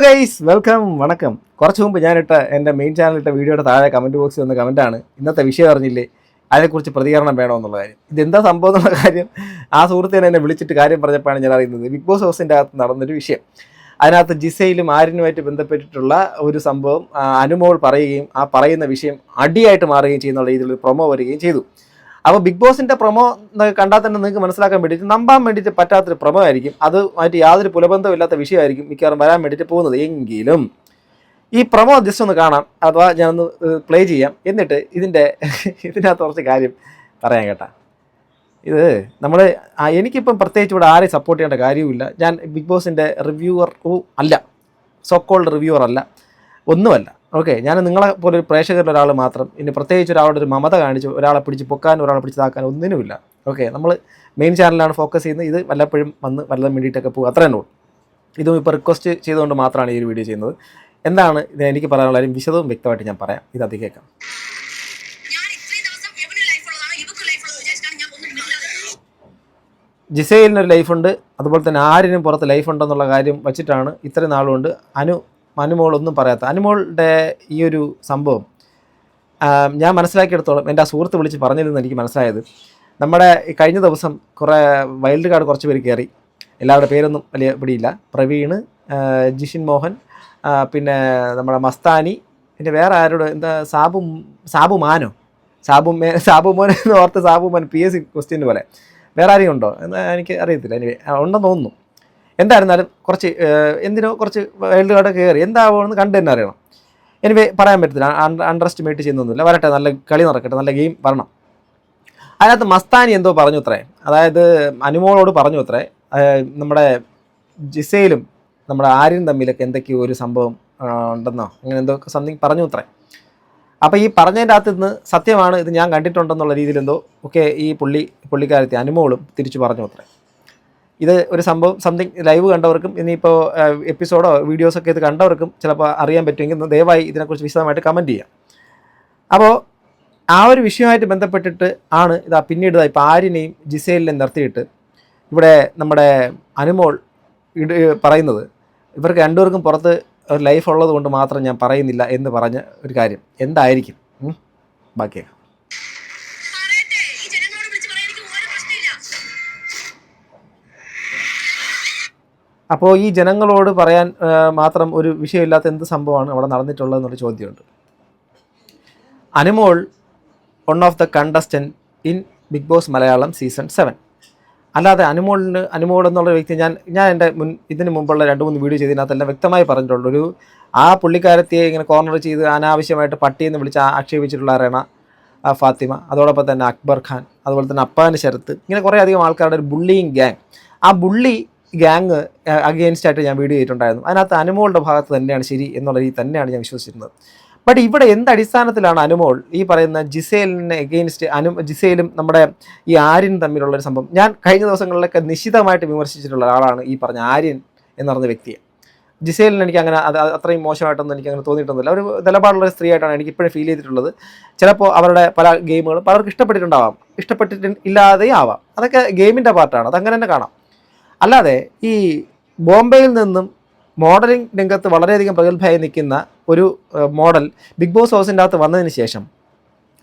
Guys welcome വണക്കം. കുറച്ച് മുമ്പ് ഞാനിട്ട എൻ്റെ മെയിൻ ചാനലിട്ട വീഡിയോയുടെ താഴെ കമൻറ്റ് ബോക്സിൽ വന്ന കമൻറ്റാണ് ഇന്നത്തെ വിഷയം അറിഞ്ഞില്ലേ, അതിനെക്കുറിച്ച് പ്രതികരണം വേണമെന്നുള്ള കാര്യം. ഇതെന്താ സംഭവം എന്നുള്ള കാര്യം ആ സുഹൃത്തിനെ എന്നെ വിളിച്ചിട്ട് കാര്യം പറഞ്ഞപ്പോഴാണ് ഞാൻ അറിയുന്നത്. ബിഗ് ബോസ് ഹൗസിൻ്റെ അകത്ത് നടന്നൊരു വിഷയം, അതിനകത്ത് ജിസയിലും ആര്യനുമായിട്ട് ബന്ധപ്പെട്ടിട്ടുള്ള ഒരു സംഭവം അനുമോൾ പറയുകയും ആ പറയുന്ന വിഷയം അടിയായിട്ട് മാറുകയും ചെയ്യുന്ന രീതിയിൽ പ്രൊമോ വരികയും ചെയ്തു. അപ്പോൾ ബിഗ് ബോസിൻ്റെ പ്രൊമോ കണ്ടാൽ തന്നെ നിങ്ങൾക്ക് മനസ്സിലാക്കാൻ വേണ്ടിയിട്ട് നമ്പാൻ വേണ്ടിയിട്ട് പറ്റാത്തൊരു പ്രൊമോ ആയിരിക്കും. അതുമായിട്ട് യാതൊരു പുലബന്ധമില്ലാത്ത വിഷയമായിരിക്കും മിക്കവാറും വരാൻ വേണ്ടിയിട്ട് പോകുന്നത്. എങ്കിലും ഈ പ്രൊമോ ജസ്റ്റ് ഒന്ന് കാണാം, അഥവാ ഞാനൊന്ന് പ്ലേ ചെയ്യാം, എന്നിട്ട് ഇതിനകത്ത് കുറച്ച് കാര്യം പറയാൻ കേട്ടാ. ഇത് നമ്മൾ എനിക്കിപ്പം പ്രത്യേകിച്ച് ഇവിടെ ആരെയും സപ്പോർട്ട് ചെയ്യേണ്ട കാര്യവുമില്ല. ഞാൻ ബിഗ് ബോസിൻ്റെ റിവ്യൂവർ അല്ല, സോ കോൾഡ് റിവ്യൂവർ അല്ല, ഒന്നുമല്ല. ഓക്കെ, ഞാൻ നിങ്ങളെ പോലെ ഒരു പ്രേക്ഷകരിൽ ഒരാൾ മാത്രം. ഇനി പ്രത്യേകിച്ച് ഒരാളുടെ ഒരു മമത കാണിച്ചു ഒരാളെ പിടിച്ച് പൊക്കാനും ഒരാളെ പിടിച്ച് താക്കാനും ഒന്നിനുമില്ല. ഓക്കെ, നമ്മൾ മെയിൻ ചാനലാണ് ഫോക്കസ് ചെയ്യുന്നത്. ഇത് വല്ലപ്പോഴും വന്ന് വല്ലതും വേണ്ടിയിട്ടൊക്കെ പോകും, അത്രേ ഉള്ളൂ. ഇതും ഇപ്പോൾ റിക്വസ്റ്റ് ചെയ്തുകൊണ്ട് മാത്രമാണ് ഈ ഒരു വീഡിയോ ചെയ്യുന്നത്. എന്താണ് ഇത് എനിക്ക് പറയാനുള്ള കാര്യം വിശദവും വ്യക്തമായിട്ട് ഞാൻ പറയാം. ഇത് അത് കേൾക്കാം. ജിസയിലിനൊരു ലൈഫുണ്ട്, അതുപോലെ തന്നെ ആരിനും പുറത്ത് ലൈഫുണ്ടെന്നുള്ള കാര്യം വച്ചിട്ടാണ് ഇത്രയും നാളുകൊണ്ട് അനുമോളൊന്നും പറയാത്ത. അനുമോളുടെ ഈ ഒരു സംഭവം ഞാൻ മനസ്സിലാക്കിയെടുത്തോളം എൻ്റെ ആ സുഹൃത്ത് വിളിച്ച് പറഞ്ഞിരുന്നു എനിക്ക് മനസ്സിലായത്. നമ്മുടെ കഴിഞ്ഞ ദിവസം കുറേ വൈൽഡ് കാർഡ് കുറച്ച് പേര് കയറി. എല്ലാവരുടെ പേരൊന്നും വലിയ പിടിയില്ല. പ്രവീൺ, ജിഷിൻ മോഹൻ, പിന്നെ നമ്മുടെ മസ്താനി, പിന്നെ വേറെ ആരോട് എന്താ സാബുമാനോ സാബുമോൻ എന്ന് ഓർത്ത് സാബുമാൻ PSC ക്വസ്റ്റ്യൻ പോലെ വേറെ ആരെയും ഉണ്ടോ എന്ന് എനിക്ക് അറിയത്തില്ല. എനിവേ ഉണ്ടെന്ന് തോന്നുന്നു. എന്തായിരുന്നാലും കുറച്ച് എന്തിനോ കുറച്ച് വൈൽഡ് കാർഡ് കയറി, എന്താവുമെന്ന് കണ്ടു തന്നെ അറിയണം. എനിവേ പറയാൻ പറ്റത്തില്ല, അണ്ടർ എസ്റ്റിമേറ്റ് ചെയ്യുന്നൊന്നുമില്ല. വരട്ടെ, നല്ല കളി നടക്കട്ടെ, നല്ല ഗെയിം വരണം. അതിനകത്ത് മസ്താനി എന്തോ പറഞ്ഞു അത്രേ, അതായത് അനുമോളോട് പറഞ്ഞു അത്രേ, നമ്മുടെ ജിസയിലും നമ്മുടെ ആര്യനും തമ്മിലൊക്കെ എന്തൊക്കെയോ ഒരു സംഭവം ഉണ്ടെന്നോ അങ്ങനെ എന്തോ സംതിങ് പറഞ്ഞു അത്രേ. അപ്പോൾ ഈ പറഞ്ഞതിൻ്റെ അകത്ത് നിന്ന് സത്യമാണ്, ഇത് ഞാൻ കണ്ടിട്ടുണ്ടെന്നുള്ള രീതിയിൽ എന്തോ ഒക്കെ ഈ പുള്ളിക്കാരത്തി അനുമോളും തിരിച്ചു പറഞ്ഞു അത്രേ. ഇത് ഒരു സംഭവം സംതിങ് ലൈവ് കണ്ടവർക്കും ഇനിയിപ്പോൾ എപ്പിസോഡോ വീഡിയോസൊക്കെ ഇത് കണ്ടവർക്കും ചിലപ്പോൾ അറിയാൻ പറ്റുമെങ്കിൽ ദയവായി ഇതിനെക്കുറിച്ച് വിശദമായിട്ട് കമൻറ്റ് ചെയ്യാം. അപ്പോൾ ആ ഒരു വിഷയമായിട്ട് ബന്ധപ്പെട്ടിട്ട് ആണ് ഇതാ പിന്നീട് ഇപ്പോൾ ആര്യനെയും ജിസയിലിനെയും നിർത്തിയിട്ട് ഇവിടെ നമ്മുടെ അനുമോൾ പറയുന്നത് ഇവർക്ക് രണ്ടുപേർക്കും പുറത്ത് ഒരു ലൈഫ് ഉള്ളത് കൊണ്ട് മാത്രം ഞാൻ പറയുന്നില്ല എന്ന് പറഞ്ഞ ഒരു കാര്യം എന്തായിരിക്കും ബാക്കിയാണ്. അപ്പോൾ ഈ ജനങ്ങളോട് പറയാൻ മാത്രം ഒരു വിഷയമില്ലാത്ത എന്ത് സംഭവമാണ് അവിടെ നടന്നിട്ടുള്ളതെന്നൊരു ചോദ്യമുണ്ട്. Anumol one of the contestant in Bigg Boss Malayalam season 7. അല്ലാതെ അനുമോൾ എന്നുള്ള വ്യക്തി ഞാൻ എൻ്റെ ഇതിന് മുമ്പുള്ള 2-3 വീഡിയോ ചെയ്തതിനകത്തെല്ലാം വ്യക്തമായി പറഞ്ഞിട്ടുള്ളൂ. ആ പുള്ളിക്കാരത്തിയെ ഇങ്ങനെ കോർണർ ചെയ്ത് അനാവശ്യമായിട്ട് പട്ടിയെന്ന് വിളിച്ച് ആക്ഷേപിച്ചിട്ടുള്ള റെന ഫാത്തിമ, അതോടൊപ്പം തന്നെ അക്ബർ ഖാൻ, അതുപോലെ തന്നെ അപ്പാൻ്റെ ശരത്ത്, ഇങ്ങനെ കുറേ അധികം ആൾക്കാരുടെ ഒരു ബുള്ളിങ് ഗ്യാങ്. ആ ബുള്ളി ഗ്യാങ് അഗെയിൻസ്റ്റായിട്ട് ഞാൻ വീഡിയോ ചെയ്തിട്ടുണ്ടായിരുന്നു. അതിനകത്ത് അനുമോളുടെ ഭാഗത്ത് തന്നെയാണ് ശരി എന്നുള്ള രീതി തന്നെയാണ് ഞാൻ വിശ്വസിച്ചിരുന്നത്. ബട്ട് ഇവിടെ എന്ത് അടിസ്ഥാനത്തിലാണ് അനുമോൾ ഈ പറയുന്ന ജിസേലിനെ എഗെയിൻസ്റ്റ് ജിസേലും നമ്മുടെ ഈ ആര്യൻ തമ്മിലുള്ളൊരു സംഭവം? ഞാൻ കഴിഞ്ഞ ദിവസങ്ങളിലൊക്കെ നിശ്ചിതമായിട്ട് വിമർശിച്ചിട്ടുള്ള ഒരാളാണ് ഈ പറഞ്ഞ ആര്യൻ എന്ന് പറഞ്ഞ വ്യക്തിയെ. ജിസേലിന് എനിക്ക് അങ്ങനെ അത്രയും മോശമായിട്ടൊന്നും എനിക്ക് അങ്ങനെ തോന്നിയിട്ടൊന്നുമില്ല. ഒരു നിലപാടുള്ള സ്ത്രീയായിട്ടാണ് എനിക്ക് ഇപ്പോഴും ഫീൽ ചെയ്തിട്ടുള്ളത്. ചിലപ്പോൾ അവരുടെ പല ഗെയിമുകളും പലർക്ക് ഇഷ്ടപ്പെട്ടിട്ടുണ്ടാവാം, ഇഷ്ടപ്പെട്ടിട്ടില്ലാതെയും ആവാം. അതൊക്കെ ഗെയിമിൻ്റെ പാർട്ടാണ്, അതങ്ങനെ തന്നെ കാണാം. അല്ലാതെ ഈ ബോംബെയിൽ നിന്നും മോഡലിംഗ് രംഗത്ത് വളരെയധികം പ്രഗത്ഭയായി നിൽക്കുന്ന ഒരു മോഡൽ ബിഗ് ബോസ് ഹൗസിൻ്റെ അകത്ത് വന്നതിന് ശേഷം,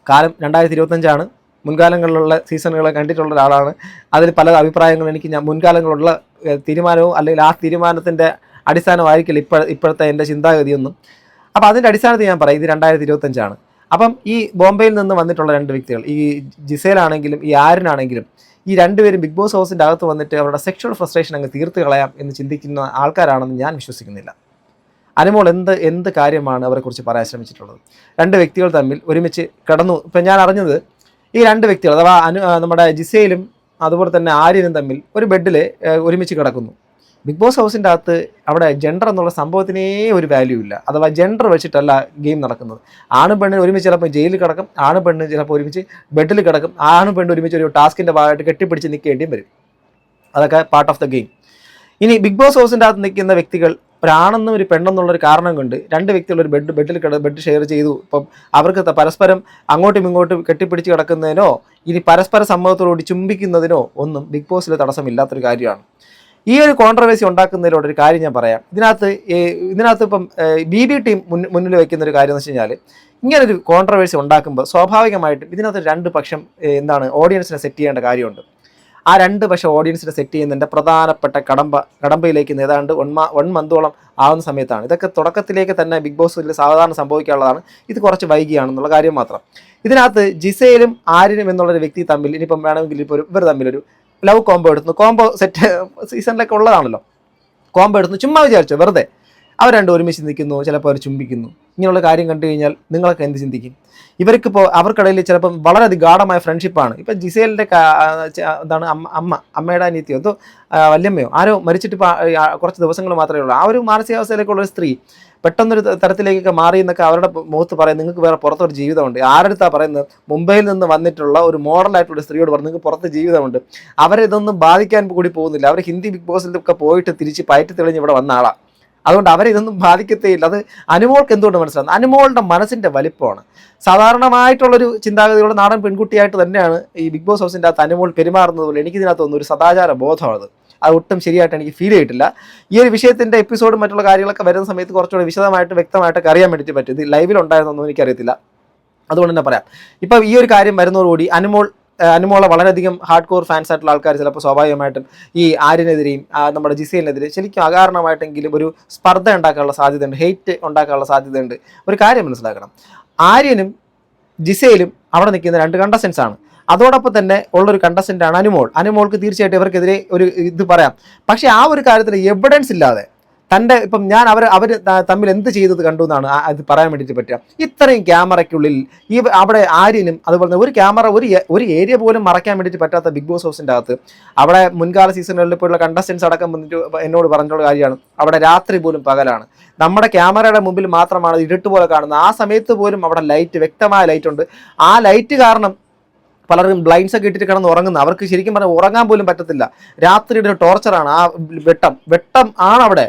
കാലം 2025 മുൻകാലങ്ങളിലുള്ള സീസണുകളെ കണ്ടിട്ടുള്ള ഒരാളാണ്. അതിൽ പല അഭിപ്രായങ്ങളും എനിക്ക് മുൻകാലങ്ങളുള്ള തീരുമാനവും അല്ലെങ്കിൽ ആ തീരുമാനത്തിൻ്റെ അടിസ്ഥാനമായിരിക്കില്ല ഇപ്പോഴത്തെ എൻ്റെ ചിന്താഗതിയൊന്നും. അപ്പോൾ അതിൻ്റെ അടിസ്ഥാനത്തിൽ ഞാൻ പറയും ഇത് 2025. അപ്പം ഈ ബോംബെയിൽ നിന്ന് വന്നിട്ടുള്ള 2 വ്യക്തികൾ, ഈ ജിസേലാണെങ്കിലും ഈ ആര്യനാണെങ്കിലും, ഈ രണ്ടുപേരും ബിഗ് ബോസ് ഹൗസിൻ്റെ അകത്ത് വന്നിട്ട് അവരുടെ സെക്ഷൽ ഫ്രസ്ട്രേഷൻ അങ്ങ് തീർത്ത് കളയാം എന്ന് ചിന്തിക്കുന്ന ആൾക്കാരാണെന്ന് ഞാൻ വിശ്വസിക്കുന്നില്ല. അനുമോൾ എന്ത് കാര്യമാണ് അവരെക്കുറിച്ച് പറയാൻ ശ്രമിച്ചിട്ടുള്ളത്? 2 വ്യക്തികൾ തമ്മിൽ ഒരുമിച്ച് കിടന്നു. ഇപ്പം ഞാൻ അറിഞ്ഞത് ഈ 2 വ്യക്തികൾ അഥവാ നമ്മുടെ ജിസയിലും അതുപോലെ തന്നെ ആര്യനും തമ്മിൽ ഒരു ബെഡിൽ ഒരുമിച്ച് കിടക്കുന്നു. ബിഗ് ബോസ് ഹൗസിൻ്റെ അകത്ത് അവിടെ ജെൻഡർ എന്നുള്ള സംഭവത്തിനേ ഒരു വാല്യൂ ഇല്ല. അഥവാ ജെൻഡർ വെച്ചിട്ടല്ല ഗെയിം നടക്കുന്നത്. ആണും പെണ്ണ് ഒരുമിച്ച് ചിലപ്പോൾ ജയിലിൽ കിടക്കും, ആണും പെണ്ണ് ചിലപ്പോൾ ഒരുമിച്ച് ബെഡിൽ കിടക്കും, ആണും പെണ്ണ് ഒരുമിച്ച് ഒരു ടാസ്കിൻ്റെ ഭാഗമായിട്ട് കെട്ടിപ്പിടിച്ച് നിൽക്കേണ്ടിയും വരും. അതൊക്കെ പാർട്ട് ഓഫ് ദ ഗെയിം. ഇനി ബിഗ് ബോസ് ഹൗസിൻ്റെ അകത്ത് നിൽക്കുന്ന വ്യക്തികൾ ഒരാണെന്നും ഒരു പെണ്ണെന്നുള്ളൊരു കാരണം കൊണ്ട് 2 വ്യക്തികൾ ഒരു ബെഡ് ഷെയർ ചെയ്തു. ഇപ്പം അവർക്ക് പരസ്പരം അങ്ങോട്ടും ഇങ്ങോട്ടും കെട്ടിപ്പിടിച്ച് കിടക്കുന്നതിനോ ഇനി പരസ്പര സമ്മതത്തോടുകൂടി ചുംബിക്കുന്നതിനോ ഒന്നും ബിഗ് ബോസിൽ തടസ്സമില്ലാത്തൊരു കാര്യമാണ്. ഈ ഒരു കോൺട്രവേഴ്സി ഉണ്ടാക്കുന്നതിലൂടെ ഒരു കാര്യം ഞാൻ പറയാം. ഇതിനകത്ത് ഇപ്പം BB ടീം മുന്നിൽ വയ്ക്കുന്ന ഒരു കാര്യം എന്ന് വെച്ച് കഴിഞ്ഞാൽ, ഇങ്ങനൊരു കോൺട്രവേഴ്സി ഉണ്ടാക്കുമ്പോൾ സ്വാഭാവികമായിട്ടും ഇതിനകത്ത് രണ്ട് പക്ഷം ഓഡിയൻസിനെ സെറ്റ് ചെയ്യേണ്ട കാര്യമുണ്ട്. ആ രണ്ട് പക്ഷം ഓഡിയൻസിനെ സെറ്റ് ചെയ്യുന്നതിൻ്റെ പ്രധാനപ്പെട്ട കടമ്പയിലേക്ക് ഏതാണ്ട് 1 മന്തോളം ആവുന്ന സമയത്താണ്. ഇതൊക്കെ തുടക്കത്തിലേക്ക് തന്നെ ബിഗ് ബോസിൽ സാധാരണ സംഭവിക്കാനുള്ളതാണ്. ഇത് കുറച്ച് വൈകിയാണെന്നുള്ള കാര്യം മാത്രം. ഇതിനകത്ത് ജിസയിലും ആര്യനും എന്നുള്ളൊരു വ്യക്തി തമ്മിൽ ഇനിയിപ്പം വേണമെങ്കിൽ ഇപ്പോൾ ഇവർ തമ്മിലൊരു ലവ് കോംബോ എടുത്തു. കോംബോ സെറ്റ് സീസണിലൊക്കെ ഉള്ളതാണല്ലോ. കോംബോ എടുത്തു ചുമ്മാ വിചാരിച്ചു വെറുതെ. അവർ രണ്ടും ഒരുമിച്ച് നിൽക്കുന്നു, ചിലപ്പോൾ അവർ ചുംബിക്കുന്നു. ഇങ്ങനെയുള്ള കാര്യം കണ്ടു കഴിഞ്ഞാൽ നിങ്ങളൊക്കെ എന്ത് ചിന്തിക്കും? ഇവർക്കിപ്പോൾ അവർക്കിടയിൽ ചിലപ്പം വളരെ ഗാഢമായ ഫ്രണ്ട്ഷിപ്പാണ്. ഇപ്പം ജിസേലിൻ്റെ എന്താണ് അമ്മയുടെ അനിയത്തിയോ എന്തോ വല്യമ്മയോ ആരോ മരിച്ചിട്ട് കുറച്ച് ദിവസങ്ങൾ മാത്രമേ ഉള്ളൂ. ആ ഒരു മാനസികാവസ്ഥയിലേക്കുള്ളൊരു സ്ത്രീ പെട്ടെന്നൊരു തരത്തിലേക്കൊക്കെ മാറി എന്നൊക്കെ അവരുടെ മുഖത്ത് പറയും, നിങ്ങൾക്ക് വേറെ പുറത്തൊരു ജീവിതമുണ്ട്. ആരടുത്താണ് പറയുന്നത്? മുംബൈയിൽ നിന്ന് വന്നിട്ടുള്ള ഒരു മോഡലായിട്ടുള്ള സ്ത്രീയോട് പറഞ്ഞു നിങ്ങൾക്ക് പുറത്ത് ജീവിതമുണ്ട്. അവരിതൊന്നും ബാധിക്കാൻ കൂടി പോകുന്നില്ല. അവർ ഹിന്ദി ബിഗ് ബോസിലൊക്കെ പോയിട്ട് തിരിച്ച് പയറ്റി തെളിഞ്ഞ് ഇവിടെ വന്ന ആളാണ്. അതുകൊണ്ട് അവരെ ഇതൊന്നും ബാധിക്കത്തേയില്ല. അത് അനുമോൾക്ക് എന്തുകൊണ്ട് മനസ്സിലാകുന്നു? അനുമോളുടെ മനസ്സിൻ്റെ വലിപ്പമാണ്. സാധാരണമായിട്ടുള്ളൊരു ചിന്താഗതിയുള്ള നാടൻ പെൺകുട്ടിയായിട്ട് തന്നെയാണ് ഈ ബിഗ് ബോസ് ഹൗസിൻ്റെ അകത്ത് അനുമോൾ പെരുമാറുന്നത് പോലെ എനിക്കിതിനകത്തൊന്നും ഒരു സദാചാര ബോധമാണത്. അത് ഒട്ടും ശരിയായിട്ട് എനിക്ക് ഫീൽ ചെയ്തിട്ടില്ല. ഈ ഒരു വിഷയത്തിൻ്റെ എപ്പിസോഡും മറ്റുള്ള കാര്യങ്ങളൊക്കെ വരുന്ന സമയത്ത് കുറച്ചുകൂടി വിശദമായിട്ട് വ്യക്തമായിട്ടൊക്കെ അറിയാൻ വേണ്ടിയിട്ട് പറ്റും. ഇത് ലൈവിലുണ്ടായിരുന്നൊന്നും എനിക്കറിയത്തില്ല. അതുകൊണ്ട് തന്നെ പറയാം. ഇപ്പം ഈ ഒരു കാര്യം വരുന്നതോടുകൂടി അനുമോളെ വളരെയധികം ഹാർഡ് കോർ ഫാൻസ് ആയിട്ടുള്ള ആൾക്കാർ ചിലപ്പോൾ സ്വാഭാവികമായിട്ടും ഈ ആര്യനെതിരെയും നമ്മുടെ ജിസേലിനെതിരെ ശരിക്കും അകാരണമായിട്ടെങ്കിലും ഒരു സ്പർദ്ധ ഉണ്ടാക്കാനുള്ള സാധ്യതയുണ്ട്, ഹെയ്റ്റ് ഉണ്ടാക്കാനുള്ള സാധ്യതയുണ്ട്. ഒരു കാര്യം മനസ്സിലാക്കണം, ആര്യനും ജിസേലും അവിടെ നിൽക്കുന്ന 2 കണ്ടസ്റ്റൻസ് ആണ്. അതോടൊപ്പം തന്നെ ഉള്ളൊരു കണ്ടസ്റ്റൻ്റാണ് അനുമോൾക്ക് തീർച്ചയായിട്ടും ഇവർക്കെതിരെ ഒരു ഇത് പറയാം. പക്ഷേ ആ ഒരു കാര്യത്തിൽ എവിഡൻസ് ഇല്ലാതെ തൻ്റെ ഇപ്പം ഞാൻ അവർ തമ്മിൽ എന്ത് ചെയ്തത് കണ്ടു എന്നാണ് അത് പറയാൻ വേണ്ടിയിട്ട് പറ്റുക. ഇത്രയും ക്യാമറയ്ക്കുള്ളിൽ അവിടെ ആര്യനും അതുപോലെ തന്നെ ഒരു ക്യാമറ ഒരു ഏരിയ പോലും മറയ്ക്കാൻ വേണ്ടിയിട്ട് പറ്റാത്ത ബിഗ് ബോസ് ഹൗസിൻ്റെ അകത്ത് അവിടെ മുൻകാല സീസണുകളിൽ പോലുള്ള കണ്ടസ്റ്റൻസ് അടക്കം വന്നിട്ട് എന്നോട് പറഞ്ഞിട്ടുള്ള കാര്യമാണ്, അവിടെ രാത്രി പോലും പകലാണ്. നമ്മുടെ ക്യാമറയുടെ മുമ്പിൽ മാത്രമാണ് ഇരുട്ട് പോലെ കാണുന്നത്. ആ സമയത്ത് പോലും അവിടെ ലൈറ്റ്, വ്യക്തമായ ലൈറ്റ് ഉണ്ട്. ആ ലൈറ്റ് കാരണം പലർക്കും ബ്ലൈൻഡ്സ് ഒക്കെ ഇട്ടിട്ട് കിടന്ന് ഉറങ്ങുന്നത്. അവർക്ക് ശരിക്കും പറഞ്ഞാൽ ഉറങ്ങാൻ പോലും പറ്റത്തില്ല. രാത്രിയുടെ ഒരു ടോർച്ചറാണ്. ആ വെട്ടം ആണ് അവിടെ.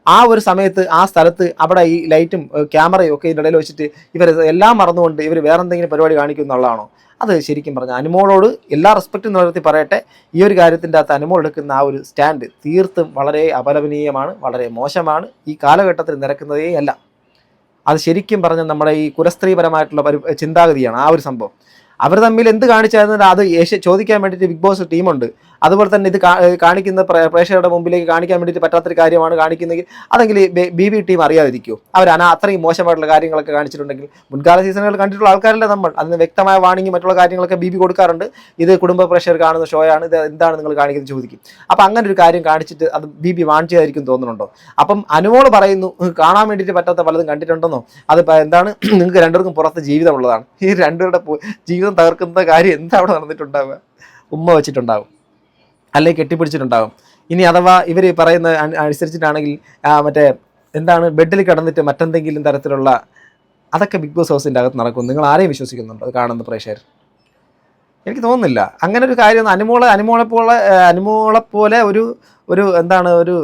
ആ ഒരു സമയത്ത് ആ സ്ഥലത്ത് അവിടെ ഈ ലൈറ്റും ക്യാമറയും ഒക്കെ ഇതിൻ്റെ ഇടയിൽ വെച്ചിട്ട് ഇവർ എല്ലാം മറന്നുകൊണ്ട് ഇവർ വേറെ എന്തെങ്കിലും പരിപാടി കാണിക്കും എന്നുള്ളതാണോ? അത് ശരിക്കും പറഞ്ഞാൽ അനുമോളോട് എല്ലാ റെസ്പെക്റ്റും നിലനിർത്തി പറയട്ടെ, ഈ ഒരു കാര്യത്തിൻ്റെ അകത്ത് അനുമോൾ എടുക്കുന്ന ആ ഒരു സ്റ്റാൻഡ് തീർത്തും വളരെ അപലപനീയമാണ്, വളരെ മോശമാണ്. ഈ കാലഘട്ടത്തിൽ നിരക്കുന്നതേ അല്ല. അത് ശരിക്കും പറഞ്ഞാൽ നമ്മുടെ ഈ കുലസ്ത്രീപരമായിട്ടുള്ള ചിന്താഗതിയാണ് ആ ഒരു സംഭവം. അവർ തമ്മിൽ എന്ത് കാണിച്ചായിരുന്നാൽ അത് ചോദിക്കാൻ വേണ്ടിയിട്ട് ബിഗ് ബോസ് ടീമുണ്ട്. അതുപോലെ തന്നെ ഇത് കാണിക്കുന്ന പ്രേക്ഷകരുടെ മുമ്പിലേക്ക് കാണിക്കാൻ വേണ്ടിയിട്ട് പറ്റാത്തൊരു കാര്യമാണ് കാണിക്കുന്നതെങ്കിൽ അതെങ്കിൽ BB ടീം അറിയാതിരിക്കുമോ? അവർ അത്രയും മോശമായിട്ടുള്ള കാര്യങ്ങളൊക്കെ കാണിച്ചിട്ടുണ്ടെങ്കിൽ മുൻകാല സീസണുകൾ കണ്ടിട്ടുള്ള ആൾക്കാരല്ലേ നമ്മൾ. അതിന് വ്യക്തമായ വാണിംഗ് മറ്റുള്ള കാര്യങ്ങളൊക്കെ BB കൊടുക്കാറുണ്ട്. ഇത് കുടുംബ പ്രേക്ഷകർ കാണുന്ന ഷോയാണ്, ഇത് എന്താണ് നിങ്ങൾ കാണിക്കുന്നത് ചോദിക്കും. അപ്പം അങ്ങനെ ഒരു കാര്യം കാണിച്ചിട്ട് അത് BB വാൺ ചെയ്തായിരിക്കും തോന്നുന്നുണ്ടോ? അപ്പം അനുമോൾ പറയുന്നു കാണാൻ വേണ്ടിയിട്ട് പറ്റാത്ത പലതും കണ്ടിട്ടുണ്ടെന്നോ? അത് എന്താണ്, നിങ്ങൾക്ക് രണ്ടുപേർക്കും പുറത്ത് ജീവിതമുള്ളതാണ്. ഈ രണ്ടുപേരുടെ ജീവിതം തകർക്കുന്ന കാര്യം എന്താ അവിടെ നടന്നിട്ടുണ്ടാവുക? ഉമ്മ വെച്ചിട്ടുണ്ടാവും, അല്ലെങ്കിൽ കെട്ടിപ്പിടിച്ചിട്ടുണ്ടാകും. ഇനി അഥവാ ഇവർ പറയുന്ന അനുസരിച്ചിട്ടാണെങ്കിൽ മറ്റേ എന്താണ് ബെഡിൽ കിടന്നിട്ട് മറ്റെന്തെങ്കിലും തരത്തിലുള്ള അതൊക്കെ ബിഗ് ബോസ് ഹൗസിൻ്റെ അകത്ത് നടക്കും. നിങ്ങൾ ആരെയും വിശ്വസിക്കുന്നുണ്ടോ അത് കാണുന്ന പ്രേക്ഷകർ? എനിക്ക് തോന്നുന്നില്ല. അങ്ങനെ ഒരു കാര്യം അനുമോളെപ്പോലെ ഒരു എന്താണ് ഒരു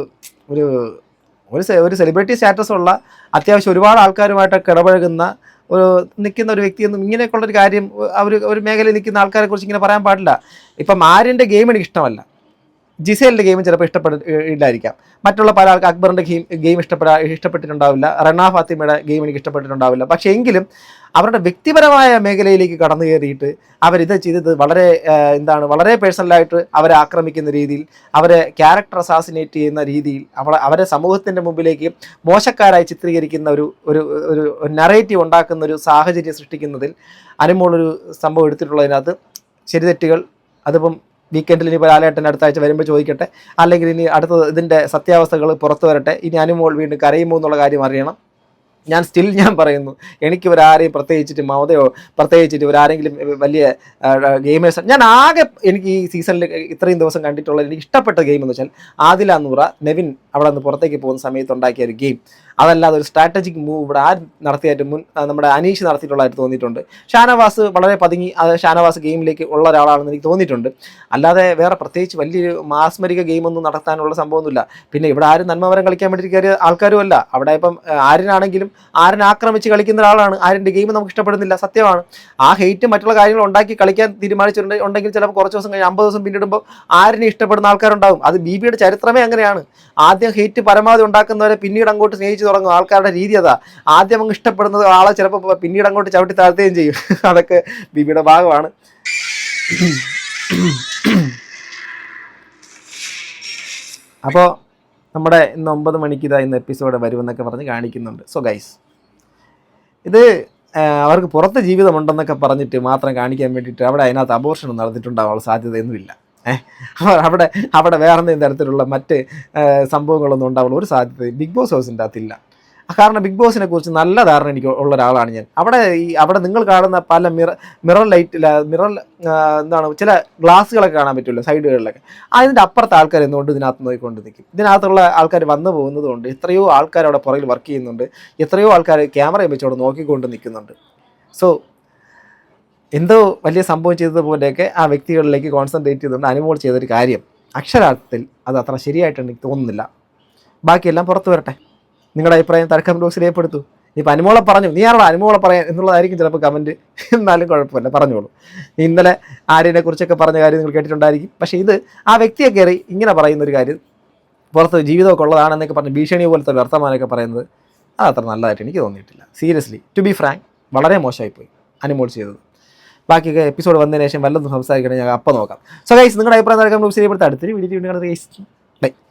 സെലിബ്രിറ്റി സ്റ്റാറ്റസ് ഉള്ള അത്യാവശ്യം ഒരുപാട് ആൾക്കാരുമായിട്ടൊക്കെ ഇടപഴകുന്ന നിൽക്കുന്ന ഒരു വ്യക്തിയൊന്നും ഇങ്ങനെയൊക്കെയുള്ളൊരു കാര്യം ഒരു മേഖലയിൽ നിൽക്കുന്ന ആൾക്കാരെ കുറിച്ച് ഇങ്ങനെ പറയാൻ പാടില്ല. ഇപ്പം ആര്യൻ്റെ ഗെയിം എനിക്ക് ഇഷ്ടമല്ല, ജിസേലിൻ്റെ ഗെയിം ചിലപ്പോൾ ഇഷ്ടപ്പെട്ടില്ലായിരിക്കാം. മറ്റുള്ള പല ആൾക്ക് അക്ബറിൻ്റെ ഗെയിം ഇഷ്ടപ്പെട്ടിട്ടുണ്ടാവില്ല, റണ ഫാത്തിമയുടെ ഗെയിം എനിക്ക് ഇഷ്ടപ്പെട്ടിട്ടുണ്ടാവില്ല. പക്ഷേ എങ്കിലും അവരുടെ വ്യക്തിപരമായ മേഖലയിലേക്ക് കടന്നു കയറിയിട്ട് അവരിത് ചെയ്തത് വളരെ പേഴ്സണലായിട്ട് അവരെ ആക്രമിക്കുന്ന രീതിയിൽ, അവരെ ക്യാരക്ടർ അസാസിനേറ്റ് ചെയ്യുന്ന രീതിയിൽ, അവരെ സമൂഹത്തിൻ്റെ മുമ്പിലേക്ക് മോശക്കാരായി ചിത്രീകരിക്കുന്ന ഒരു നറേറ്റീവ് ഉണ്ടാക്കുന്ന ഒരു സാഹചര്യം സൃഷ്ടിക്കുന്നതിൽ അനുമോളൊരു സംഭവം എടുത്തിട്ടുള്ളതിനകത്ത് ശരി തെറ്റുകൾ അതിപ്പം വീക്കെൻഡിൽ ഇനി ലാലേട്ടൻ അടുത്ത ആഴ്ച വരുമ്പോൾ ചോദിക്കട്ടെ, അല്ലെങ്കിൽ ഇനി ഇതിൻ്റെ സത്യാവസ്ഥകൾ പുറത്തു വരട്ടെ. ഇനി അനുമോൾ വീണ്ടും കരയുമോ എന്നുള്ള കാര്യം അറിയണം. ഞാൻ പറയുന്നു, എനിക്ക് ഇവരാരെയും പ്രത്യേകിച്ചിട്ട് ഇവരാരെങ്കിലും വലിയ ഗെയിമേഴ്സ് എനിക്ക് ഈ സീസണിൽ ഇത്രയും ദിവസം കണ്ടിട്ടുള്ള എനിക്ക് ഇഷ്ടപ്പെട്ട ഗെയിം എന്ന് വെച്ചാൽ ആദില നൂറ, നെവിൻ അവിടെ നിന്ന് പുറത്തേക്ക് പോകുന്ന സമയത്ത് ഉണ്ടാക്കിയ ഒരു ഗെയിം, അതല്ലാതെ ഒരു സ്ട്രാറ്റജിക് മൂവ് ഇവിടെ ആര് നടത്തിയായിട്ട് നമ്മുടെ അനീഷ് നടത്തിയിട്ടുള്ളതായിട്ട് തോന്നിയിട്ടുണ്ട്. ഷാനവാസ് വളരെ പതുങ്ങി അത് ഷാനവാസ് ഗെയിമിലേക്ക് ഉള്ള ഒരാളാണെന്ന് എനിക്ക് തോന്നിയിട്ടുണ്ട്. അല്ലാതെ വേറെ പ്രത്യേകിച്ച് വലിയൊരു മാസ്മരിക ഗെയിമൊന്നും നടത്താനുള്ള സംഭവമൊന്നുമില്ല. പിന്നെ ഇവിടെ ആരും നന്മവരം കളിക്കാൻ വേണ്ടി കയറിയ ആൾക്കാരും അല്ല. അവിടെ ഇപ്പം ആരിനാണെങ്കിലും ആരിനെ ആക്രമിച്ച് കളിക്കുന്ന ഒരാളാണ്. ആരിൻ്റെ ഗെയിം നമുക്ക് ഇഷ്ടപ്പെടുന്നില്ല, സത്യമാണ്. ആ ഹെയ്റ്റ് മറ്റുള്ള കാര്യങ്ങൾ ഉണ്ടാക്കി കളിക്കാൻ തീരുമാനിച്ചിട്ടുണ്ടെങ്കിൽ ചിലപ്പോൾ കുറച്ച് ദിവസം കഴിഞ്ഞ് 50 ദിവസം പിന്നിടുമ്പോൾ ആരിനെ ഇഷ്ടപ്പെടുന്ന ആൾക്കാരുണ്ടാകും. അത് BBയുടെ ചരിത്രമേ അങ്ങനെയാണ്. ആദ്യം ഹെയ്റ്റ് പരമാവധി ഉണ്ടാക്കുന്നവരെ പിന്നീട് അങ്ങോട്ട് സ്നേഹിച്ച് തുടങ്ങും. ആൾക്കാരുടെ രീതി അതാ. ആദ്യം അങ്ങ് ഇഷ്ടപ്പെടുന്നത് ആളെ ചിലപ്പോൾ പിന്നീട് അങ്ങോട്ട് ചവിട്ടി താഴ്ത്തുകയും ചെയ്യും. അതൊക്കെ BBയുടെ ഭാഗമാണ്. അപ്പോൾ നമ്മുടെ ഇന്ന് 9 മണിക്ക് ഇന്ന് എപ്പിസോഡ് വരുമെന്നൊക്കെ പറഞ്ഞ് കാണിക്കുന്നുണ്ട്. സോ ഗൈസ്, ഇത് അവർക്ക് പുറത്ത് ജീവിതമുണ്ടെന്നൊക്കെ പറഞ്ഞിട്ട് മാത്രം കാണിക്കാൻ വേണ്ടിയിട്ട് അവിടെ അതിനകത്ത് അബോർഷൻ നടന്നിട്ടുണ്ടാവാനുള്ള സാധ്യതയൊന്നുമില്ല. അവിടെ വേറെ എന്തെങ്കിലും തരത്തിലുള്ള മറ്റ് സംഭവങ്ങളൊന്നും ഉണ്ടാവുള്ള ഒരു സാധ്യത ബിഗ് ബോസ് ഹൗസിൻ്റെ അകത്തില്ല. കാരണം ബിഗ് ബോസിനെ കുറിച്ച് നല്ല ധാരണ എനിക്ക് ഉള്ള ഒരാളാണ് ഞാൻ. അവിടെ നിങ്ങൾ കാണുന്ന പല മിറർ എന്താണ് ചില ഗ്ലാസ്സുകളൊക്കെ കാണാൻ പറ്റുമല്ലോ സൈഡുകളിലൊക്കെ, അതിൻ്റെ അപ്പുറത്തെ ആൾക്കാർ എന്തുകൊണ്ട് ഇതിനകത്ത് നോക്കിക്കൊണ്ട് നിൽക്കും. ഇതിനകത്തുള്ള ആൾക്കാർ വന്നു പോകുന്നത് കൊണ്ട് എത്രയോ ആൾക്കാർ അവിടെ പുറകിൽ വർക്ക് ചെയ്യുന്നുണ്ട്, എത്രയോ ആൾക്കാർ ക്യാമറയും വെച്ച് അവിടെ നോക്കിക്കൊണ്ട് നിൽക്കുന്നുണ്ട്. സോ എന്തോ വലിയ സംഭവം ചെയ്തതുപോലെയൊക്കെ ആ വ്യക്തികളിലേക്ക് കോൺസെൻട്രേറ്റ് ചെയ്തുകൊണ്ട് അനുമോൾ ചെയ്തൊരു കാര്യം അക്ഷരാർത്ഥത്തിൽ അത് അത്ര ശരിയായിട്ട് എനിക്ക് തോന്നുന്നില്ല. ബാക്കിയെല്ലാം പുറത്തു വരട്ടെ. നിങ്ങളുടെ അഭിപ്രായം കമൻറ്റ് ബോക്സിൽ രേഖപ്പെടുത്തൂ. ഇപ്പം അനുമോളെ പറഞ്ഞു, നീ ആരോടാ അനുമോളെ പറയാൻ എന്നുള്ളതായിരിക്കും ചിലപ്പോൾ കമൻറ്റ്. എന്നാലും കുഴപ്പമില്ല, പറഞ്ഞോളൂ. ഇന്നലെ ആര്യനെ കുറിച്ചൊക്കെ പറഞ്ഞ കാര്യം നിങ്ങൾ കേട്ടിട്ടുണ്ടായിരിക്കും. പക്ഷേ ഇത് ആ വ്യക്തിയെ കയറി ഇങ്ങനെ പറയുന്നൊരു കാര്യം, പുറത്ത് ജീവിതമൊക്കെ ഉള്ളതാണെന്നൊക്കെ പറഞ്ഞ് ഭീഷണി പോലത്തെ വർത്തമാനമൊക്കെ പറയുന്നത് അത് അത്ര നല്ലതായിട്ട് എനിക്ക് തോന്നിയിട്ടില്ല. സീരിയസ്ലി, ടു ബി ഫ്രാങ്ക്, വളരെ മോശമായിപ്പോയി അനുമോൾ ചെയ്തത്. ബാക്കിയൊക്കെ എപ്പിസോഡ് വന്നതിന് ശേഷം വല്ലതും സംസാരിക്കണമെങ്കിൽ ഞങ്ങൾ അപ്പം നോക്കാം. സോ ഗൈസ്, നിങ്ങളുടെ അഭിപ്രായം കമൻറ്റ് ബോക്സിൽ രേഖപ്പെടുത്താം. അടുത്തൊരു വീഡിയോ